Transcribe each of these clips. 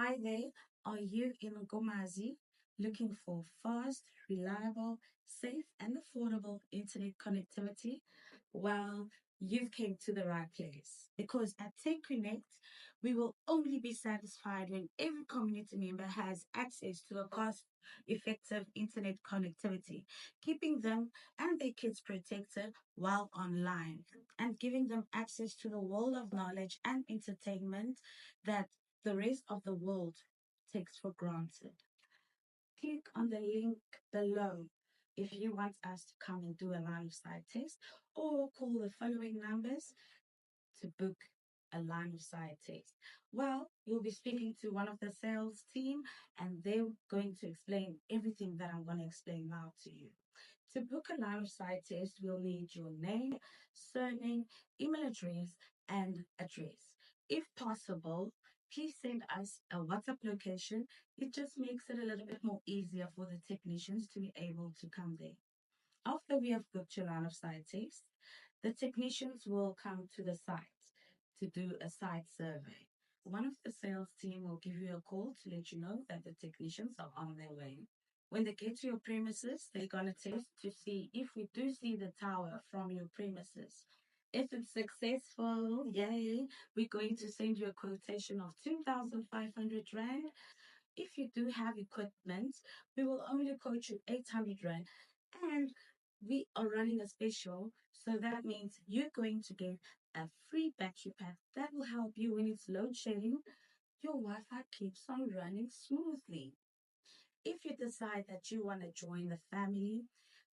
Hi there. Are you in Nkomazi looking for fast, reliable, safe, and affordable internet connectivity? Well, you've came to the right place because at techCONNECT, we will only be satisfied when every community member has access to a cost-effective internet connectivity, keeping them and their kids protected while online and giving them access to the world of knowledge and entertainment that the rest of the world takes for granted. Click on the link below if you want us to come and do a line of sight test, or call the following numbers to book a line of sight test. Well, you'll be speaking to one of the sales team and they're going to explain everything that I'm going to explain now to you. To book a line of sight test, we'll need your name, surname, email address, and address. If possible, please send us a WhatsApp location. It just makes it a little bit more easier for the technicians to be able to come there. After we have booked your line of sight test, the technicians will come to the site to do a site survey. One of the sales team will give you a call to let you know that the technicians are on their way. When they get to your premises, they're going to test to see if we do see the tower from your premises. If it's successful, yay, we're going to send you a quotation of 2,500 Rand. If you do have equipment, we will only quote you 800 Rand. And we are running a special, so that means you're going to get a free battery pack that will help you when it's load shedding. Your Wi-Fi keeps on running smoothly. If you decide that you want to join the family,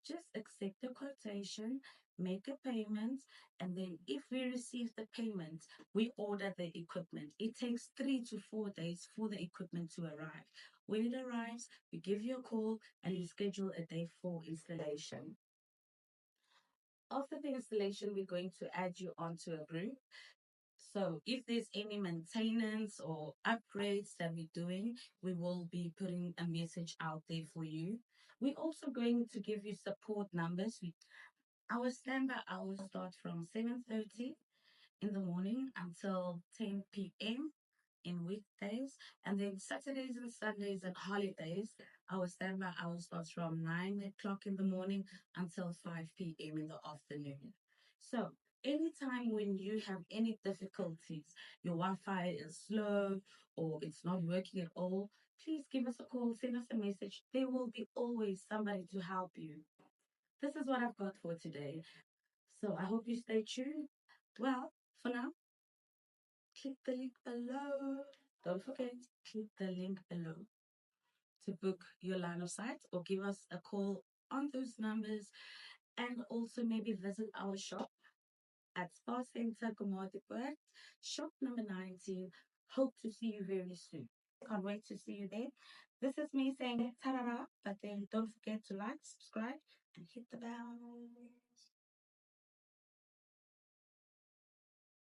just accept the quotation, make a payment, and then if we receive the payment, we order the equipment. It takes 3 to 4 days for the equipment to arrive. When it arrives, we give you a call and you schedule a day for installation. After the installation, we're going to add you onto a group. So if there's any maintenance or upgrades that we're doing, we will be putting a message out there for you. We're also going to give you support numbers. Our standby hours start from 7:30 in the morning until 10 p.m. in weekdays. And then Saturdays and Sundays and holidays, our standby hours starts from 9 o'clock in the morning until 5 p.m. in the afternoon. So anytime when you have any difficulties, your Wi-Fi is slow or it's not working at all, please give us a call, send us a message. There will be always somebody to help you. This is what I've got for today. So I hope you stay tuned. Well, for now, click the link below. Don't forget, click the link below to book your line of sight or give us a call on those numbers, and also maybe visit our shop at Spa Center Kamaqhekeza-B, shop number 19. Hope to see you very soon. Can't wait to see you there. This is me saying ta-da, but then don't forget to like, subscribe, and hit the bell.